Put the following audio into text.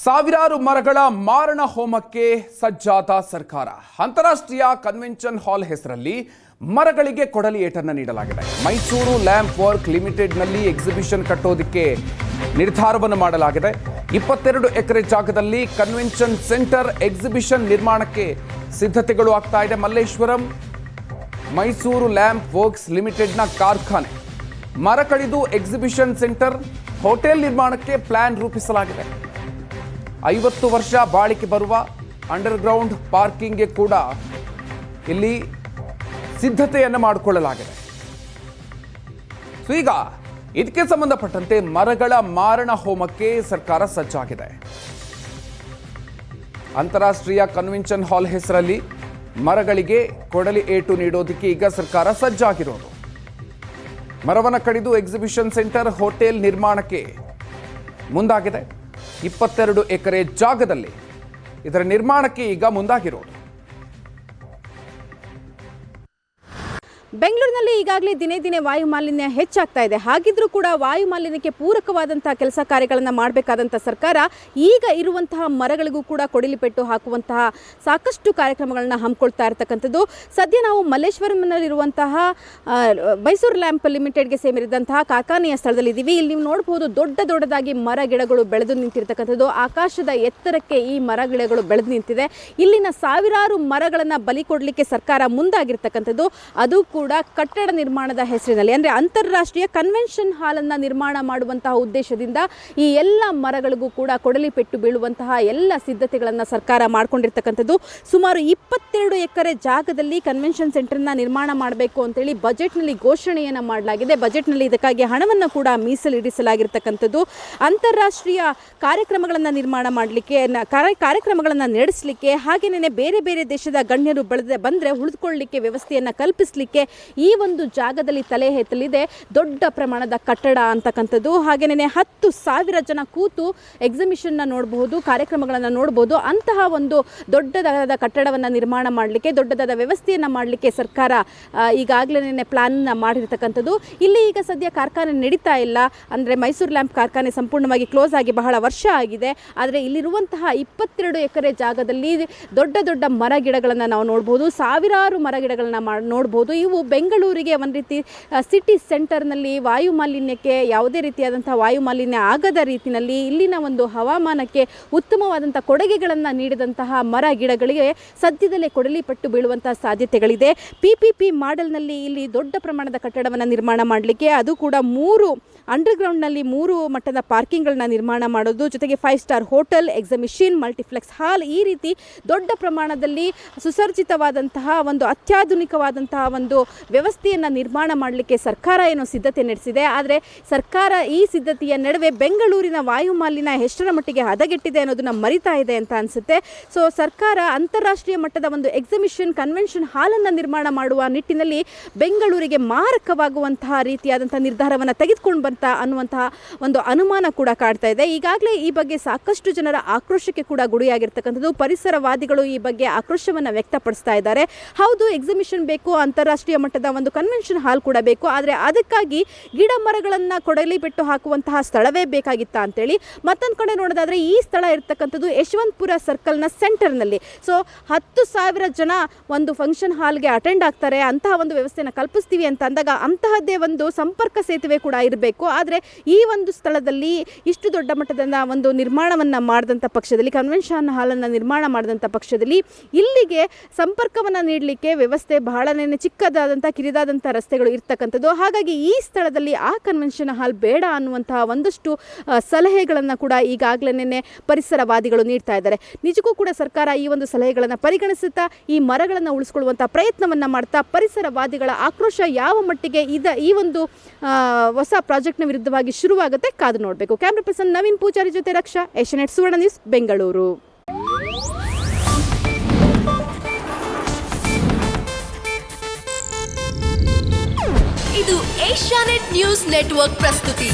ಸಾವಿರಾರು ಮರಗಳ ಮಾರಣ ಹೋಮಕ್ಕೆ ಸಜ್ಜಾದ ಸರ್ಕಾರ. ಅಂತಾರಾಷ್ಟ್ರೀಯ ಕನ್ವೆನ್ಷನ್ ಹಾಲ್ ಹೆಸರಲ್ಲಿ ಮರಗಳಿಗೆ ಕೊಡಲಿ ಏಟನ್ನು ನೀಡಲಾಗಿದೆ. ಮೈಸೂರು ಲ್ಯಾಂಪ್ ವರ್ಕ್ ಲಿಮಿಟೆಡ್ನಲ್ಲಿ ಎಕ್ಸಿಬಿಷನ್ ಕಟ್ಟೋದಕ್ಕೆ ನಿರ್ಧಾರವನ್ನು ಮಾಡಲಾಗಿದೆ. 22 ಎಕರೆ ಜಾಗದಲ್ಲಿ ಕನ್ವೆನ್ಷನ್ ಸೆಂಟರ್ ಎಕ್ಸಿಬಿಷನ್ ನಿರ್ಮಾಣಕ್ಕೆ ಸಿದ್ಧತೆಗಳು ಆಗ್ತಾ ಇದೆ. ಮಲ್ಲೇಶ್ವರಂ ಮೈಸೂರು ಲ್ಯಾಂಪ್ ವರ್ಕ್ಸ್ ಲಿಮಿಟೆಡ್ನ ಕಾರ್ಖಾನೆ ಮರ ಕಡಿದು ಎಕ್ಸಿಬಿಷನ್ ಸೆಂಟರ್ ಹೋಟೆಲ್ ನಿರ್ಮಾಣಕ್ಕೆ ಪ್ಲಾನ್ ರೂಪಿಸಲಾಗಿದೆ. 50 ವರ್ಷ ಬಾಳಿಕೆ ಬರುವ ಅಂಡರ್ಗ್ರೌಂಡ್ ಪಾರ್ಕಿಂಗ್ಗೆ ಕೂಡ ಇಲ್ಲಿ ಸಿದ್ಧತೆಯನ್ನು ಮಾಡಿಕೊಳ್ಳಲಾಗಿದೆ. ಈಗ ಇದಕ್ಕೆ ಸಂಬಂಧಪಟ್ಟಂತೆ ಮರಗಳ ಮಾರಣ ಹೋಮಕ್ಕೆ ಸರ್ಕಾರ ಸಜ್ಜಾಗಿದೆ. ಅಂತಾರಾಷ್ಟ್ರೀಯ ಕನ್ವೆನ್ಷನ್ ಹಾಲ್ ಹೆಸರಲ್ಲಿ ಮರಗಳಿಗೆ ಕೊಡಲಿ ಏಟು ನೀಡೋದಕ್ಕೆ ಈಗ ಸರ್ಕಾರ ಸಜ್ಜಾಗಿರೋದು. ಮರವನ್ನು ಕಡಿದು ಎಕ್ಸಿಬಿಷನ್ ಸೆಂಟರ್ ಹೋಟೆಲ್ ನಿರ್ಮಾಣಕ್ಕೆ ಮುಂದಾಗಿದೆ. 22 ಎಕರೆ ಜಾಗದಲ್ಲಿ ಇದರ ನಿರ್ಮಾಣಕ್ಕೆ ಈಗ ಮುಂದಾಗಿರೋದು. ಬೆಂಗಳೂರಿನಲ್ಲಿ ಈಗಾಗಲೇ ದಿನೇ ದಿನೇ ವಾಯು ಮಾಲಿನ್ಯ ಹೆಚ್ಚಾಗ್ತಾ ಇದೆ. ಹಾಗಿದ್ರೂ ಕೂಡ ವಾಯು ಮಾಲಿನ್ಯಕ್ಕೆ ಪೂರಕವಾದಂತಹ ಕೆಲಸ ಕಾರ್ಯಗಳನ್ನು ಮಾಡಬೇಕಾದಂಥ ಸರ್ಕಾರ ಈಗ ಇರುವಂತಹ ಮರಗಳಿಗೂ ಕೂಡ ಕೊಡಲಿ ಪೆಟ್ಟು ಹಾಕುವಂತಹ ಸಾಕಷ್ಟು ಕಾರ್ಯಕ್ರಮಗಳನ್ನ ಹಮ್ಮಿಕೊಳ್ತಾ ಇರತಕ್ಕಂಥದ್ದು. ಸದ್ಯ ನಾವು ಮಲ್ಲೇಶ್ವರಂನಲ್ಲಿರುವಂತಹ ಮೈಸೂರು ಲ್ಯಾಂಪ್ ಲಿಮಿಟೆಡ್ಗೆ ಸೇರಿದಂತಹ ಕಾರ್ಖಾನೆಯ ಸ್ಥಳದಲ್ಲಿ ಇದ್ದೀವಿ. ಇಲ್ಲಿ ನೀವು ನೋಡಬಹುದು ದೊಡ್ಡದಾಗಿ ಮರ ಗಿಡಗಳು ಬೆಳೆದು ನಿಂತಿರ್ತಕ್ಕಂಥದ್ದು. ಆಕಾಶದ ಎತ್ತರಕ್ಕೆ ಈ ಮರ ಗಿಡಗಳು ಬೆಳೆದು ನಿಂತಿದೆ. ಇಲ್ಲಿನ ಸಾವಿರಾರು ಮರಗಳನ್ನು ಬಲಿ ಕೊಡಲಿಕ್ಕೆ ಸರ್ಕಾರ ಮುಂದಾಗಿರ್ತಕ್ಕಂಥದ್ದು. ಅದು ಕೂಡ ಕಟ್ಟಡ ನಿರ್ಮಾಣದ ಹೆಸರಿನಲ್ಲಿ, ಅಂದರೆ ಅಂತಾರಾಷ್ಟ್ರೀಯ ಕನ್ವೆನ್ಷನ್ ಹಾಲನ್ನು ನಿರ್ಮಾಣ ಮಾಡುವಂತಹ ಉದ್ದೇಶದಿಂದ ಈ ಎಲ್ಲ ಮರಗಳಿಗೂ ಕೂಡ ಕೊಡಲಿ ಪೆಟ್ಟು ಬೀಳುವಂತಹ ಎಲ್ಲ ಸಿದ್ಧತೆಗಳನ್ನು ಸರ್ಕಾರ ಮಾಡಿಕೊಂಡಿರ್ತಕ್ಕಂಥದ್ದು. ಸುಮಾರು 22 ಎಕರೆ ಜಾಗದಲ್ಲಿ ಕನ್ವೆನ್ಷನ್ ಸೆಂಟರ್ನ ನಿರ್ಮಾಣ ಮಾಡಬೇಕು ಅಂತೇಳಿ ಬಜೆಟ್ನಲ್ಲಿ ಘೋಷಣೆಯನ್ನು ಮಾಡಲಾಗಿದೆ. ಬಜೆಟ್ನಲ್ಲಿ ಇದಕ್ಕಾಗಿ ಹಣವನ್ನು ಕೂಡ ಮೀಸಲಿಡಿಸಲಾಗಿರ್ತಕ್ಕಂಥದ್ದು. ಅಂತಾರಾಷ್ಟ್ರೀಯ ಕಾರ್ಯಕ್ರಮಗಳನ್ನು ನಿರ್ಮಾಣ ಮಾಡಲಿಕ್ಕೆ, ಕಾರ್ಯಕ್ರಮಗಳನ್ನು ನಡೆಸಲಿಕ್ಕೆ, ಹಾಗೆಯೇ ಬೇರೆ ಬೇರೆ ದೇಶದ ಗಣ್ಯರು ಬಂದರೆ ಉಳಿದುಕೊಳ್ಳಲಿಕ್ಕೆ ವ್ಯವಸ್ಥೆಯನ್ನು ಕಲ್ಪಿಸಲಿಕ್ಕೆ ಈ ಒಂದು ಜಾಗದಲ್ಲಿ ತಲೆ ಎತ್ತಲಿದೆ ದೊಡ್ಡ ಪ್ರಮಾಣದ ಕಟ್ಟಡ ಅಂತಕ್ಕಂಥದ್ದು. ಹಾಗೆಯೇ 10,000 ಜನ ಕೂತು ಎಕ್ಸಿಬಿಷನ್ನ ನೋಡಬಹುದು, ಕಾರ್ಯಕ್ರಮಗಳನ್ನು ನೋಡಬಹುದು. ಅಂತಹ ಒಂದು ದೊಡ್ಡದಾದ ಕಟ್ಟಡವನ್ನು ನಿರ್ಮಾಣ ಮಾಡಲಿಕ್ಕೆ, ದೊಡ್ಡದಾದ ವ್ಯವಸ್ಥೆಯನ್ನು ಮಾಡಲಿಕ್ಕೆ ಸರ್ಕಾರ ಈಗಾಗಲೇ ಪ್ಲಾನ್ ಮಾಡಿರ್ತಕ್ಕಂಥದ್ದು. ಇಲ್ಲಿ ಈಗ ಸದ್ಯ ಕಾರ್ಖಾನೆ ನಡೀತಾ ಇಲ್ಲ. ಅಂದರೆ ಮೈಸೂರು ಲ್ಯಾಂಪ್ ಕಾರ್ಖಾನೆ ಸಂಪೂರ್ಣವಾಗಿ ಕ್ಲೋಸ್ ಆಗಿ ಬಹಳ ವರ್ಷ ಆಗಿದೆ. ಆದರೆ ಇಲ್ಲಿರುವಂತಹ 22 ಎಕರೆ ಜಾಗದಲ್ಲಿ ದೊಡ್ಡ ಮರ ಗಿಡಗಳನ್ನು ನಾವು ನೋಡಬಹುದು. ಸಾವಿರಾರು ಮರ ಗಿಡಗಳನ್ನ ನೋಡಬಹುದು. ಇವು ಬೆಂಗಳೂರಿಗೆ ಒಂದು ರೀತಿ ಸಿಟಿ ಸೆಂಟರ್ನಲ್ಲಿ ವಾಯು ಮಾಲಿನ್ಯಕ್ಕೆ, ಯಾವುದೇ ರೀತಿಯಾದಂಥ ವಾಯು ಮಾಲಿನ್ಯ ಆಗದ ರೀತಿಯಲ್ಲಿ ಇಲ್ಲಿನ ಒಂದು ಹವಾಮಾನಕ್ಕೆ ಉತ್ತಮವಾದಂಥ ಕೊಡುಗೆಗಳನ್ನು ನೀಡಿದಂತಹ ಮರ ಗಿಡಗಳಿಗೆ ಸದ್ಯದಲ್ಲೇ ಕೊಡಲಿ ಪಟ್ಟು ಬೀಳುವಂತಹ ಸಾಧ್ಯತೆಗಳಿದೆ. PPP ಮಾಡೆಲ್ನಲ್ಲಿ ಇಲ್ಲಿ ದೊಡ್ಡ ಪ್ರಮಾಣದ ಕಟ್ಟಡವನ್ನು ನಿರ್ಮಾಣ ಮಾಡಲಿಕ್ಕೆ, ಅದು ಕೂಡ 3 ಅಂಡರ್ಗ್ರೌಂಡ್ನಲ್ಲಿ 3 ಮಟ್ಟದ ಪಾರ್ಕಿಂಗ್ಗಳನ್ನ ನಿರ್ಮಾಣ ಮಾಡೋದು, ಜೊತೆಗೆ 5 ಸ್ಟಾರ್ ಹೋಟೆಲ್, ಎಕ್ಸಿಬಿಷನ್, ಮಲ್ಟಿಪ್ಲೆಕ್ಸ್ ಹಾಲ್, ಈ ರೀತಿ ದೊಡ್ಡ ಪ್ರಮಾಣದಲ್ಲಿ ಸುಸರ್ಜಿತವಾದಂತಹ ಒಂದು ಅತ್ಯಾಧುನಿಕವಾದಂತಹ ಒಂದು ವ್ಯವಸ್ಥೆಯನ್ನು ನಿರ್ಮಾಣ ಮಾಡಲಿಕ್ಕೆ ಸರ್ಕಾರ ಏನೋ ಸಿದ್ಧತೆ ನಡೆಸಿದೆ. ಆದರೆ ಸರ್ಕಾರ ಈ ಸಿದ್ಧತೆಯ ನಡುವೆ ಬೆಂಗಳೂರಿನ ವಾಯು ಮಾಲಿನ್ಯ ಎಷ್ಟರ ಮಟ್ಟಿಗೆ ಹದಗೆಟ್ಟಿದೆ ಅನ್ನೋದನ್ನ ಮರಿತಾ ಇದೆ ಅಂತ ಅನಿಸುತ್ತೆ. ಸೊ ಸರ್ಕಾರ ಅಂತಾರಾಷ್ಟ್ರೀಯ ಮಟ್ಟದ ಒಂದು ಎಕ್ಸಿಬಿಷನ್ ಕನ್ವೆನ್ಷನ್ ಹಾಲನ್ನು ನಿರ್ಮಾಣ ಮಾಡುವ ನಿಟ್ಟಿನಲ್ಲಿ ಬೆಂಗಳೂರಿಗೆ ಮಾರಕವಾಗುವಂತಹ ರೀತಿಯಾದಂತಹ ನಿರ್ಧಾರವನ್ನು ತೆಗೆದುಕೊಂಡು ಬಂತ ಅನ್ನುವಂತಹ ಒಂದು ಅನುಮಾನ ಕೂಡ ಕಾಡ್ತಾ ಇದೆ. ಈಗಾಗಲೇ ಈ ಬಗ್ಗೆ ಸಾಕಷ್ಟು ಜನರ ಆಕ್ರೋಶಕ್ಕೆ ಕೂಡ ಗುರಿಯಾಗಿರ್ತಕ್ಕಂಥದ್ದು. ಪರಿಸರವಾದಿಗಳು ಈ ಬಗ್ಗೆ ಆಕ್ರೋಶವನ್ನು ವ್ಯಕ್ತಪಡಿಸ್ತಾ ಇದ್ದಾರೆ. ಹೌದು, ಎಕ್ಸಿಬಿಷನ್ ಬೇಕು, ಅಂತಾರಾಷ್ಟ್ರೀಯ ಮಟ್ಟದ ಒಂದು ಕನ್ವೆನ್ಷನ್ ಹಾಲ್ ಕೂಡ ಬೇಕು, ಆದರೆ ಅದಕ್ಕಾಗಿ ಗಿಡ ಮರಗಳನ್ನು ಕೊಡಲಿ ಬಿಟ್ಟು ಹಾಕುವಂತಹ ಸ್ಥಳವೇ ಬೇಕಾಗಿತ್ತಾ ಅಂತೇಳಿ. ಮತ್ತೊಂದು ಕಡೆ ನೋಡೋದಾದರೆ ಈ ಸ್ಥಳ ಇರ್ತಕ್ಕಂಥದ್ದು ಯಶವಂತಪುರ ಸರ್ಕಲ್ನ ಸೆಂಟರ್ನಲ್ಲಿ. ಸೊ 10,000 ಜನ ಒಂದು ಫಂಕ್ಷನ್ ಹಾಲ್ಗೆ ಅಟೆಂಡ್ ಆಗ್ತಾರೆ, ಅಂತಹ ಒಂದು ವ್ಯವಸ್ಥೆಯನ್ನು ಕಲ್ಪಿಸ್ತೀವಿ ಅಂತ ಅಂದಾಗ ಅಂತಹದ್ದೇ ಒಂದು ಸಂಪರ್ಕ ಸೇತುವೆ ಕೂಡ ಇರಬೇಕು. ಆದರೆ ಈ ಒಂದು ಸ್ಥಳದಲ್ಲಿ ಇಷ್ಟು ದೊಡ್ಡ ಮಟ್ಟದ ಒಂದು ನಿರ್ಮಾಣವನ್ನು ಮಾಡಿದಂಥ ಪಕ್ಷದಲ್ಲಿ, ಕನ್ವೆನ್ಷನ್ ಹಾಲನ್ನು ನಿರ್ಮಾಣ ಮಾಡಿದಂಥ ಪಕ್ಷದಲ್ಲಿ ಇಲ್ಲಿಗೆ ಸಂಪರ್ಕವನ್ನು ನೀಡಲಿಕ್ಕೆ ವ್ಯವಸ್ಥೆ ಬಹಳನೇ ಚಿಕ್ಕದಾದಂಥ ಕಿರಿದಾದಂಥ ರಸ್ತೆಗಳು ಇರ್ತಕ್ಕಂಥದ್ದು. ಹಾಗಾಗಿ ಈ ಸ್ಥಳದಲ್ಲಿ ಆ ಕನ್ವೆನ್ಷನ್ ಹಾಲ್ ಬೇಡ ಅನ್ನುವಂತಹ ಒಂದಷ್ಟು ಸಲಹೆಗಳನ್ನು ಕೂಡ ಈಗಾಗಲೇ ಪರಿಸರವಾದಿಗಳು ನೀಡ್ತಾ ಇದ್ದಾರೆ. ನಿಜಕ್ಕೂ ಕೂಡ ಸರ್ಕಾರ ಈ ಒಂದು ಸಲಹೆಗಳನ್ನು ಪರಿಗಣಿಸುತ್ತಾ ಈ ಮರಗಳನ್ನು ಉಳಿಸ್ಕೊಳ್ಳುವಂಥ ಪ್ರಯತ್ನವನ್ನು ಮಾಡ್ತಾ ಪರಿಸರವಾದಿಗಳ ಆಕ್ರೋಶ ಯಾವ ಮಟ್ಟಿಗೆ ಈ ಒಂದು ಹೊಸ ಪ್ರಾಜೆಕ್ಟ್ನ ವಿರುದ್ಧವಾಗಿ ಶುರುವಾಗುತ್ತೆ, ಕಾದು ನೋಡಬೇಕು. ಕ್ಯಾಮ್ರಾ ಪರ್ಸನ್ ನವೀನ್ ಪೂಜಾರಿ ಜೊತೆ ರಕ್ಷಾ, ಏಷ್ಯಾನೆಟ್ ಸುವರ್ಣ ನ್ಯೂಸ್, ಬೆಂಗಳೂರು. ಇದು ಏಷ್ಯಾನೆಟ್ ನ್ಯೂಸ್ ನೆಟ್ವರ್ಕ್ ಪ್ರಸ್ತುತಿ.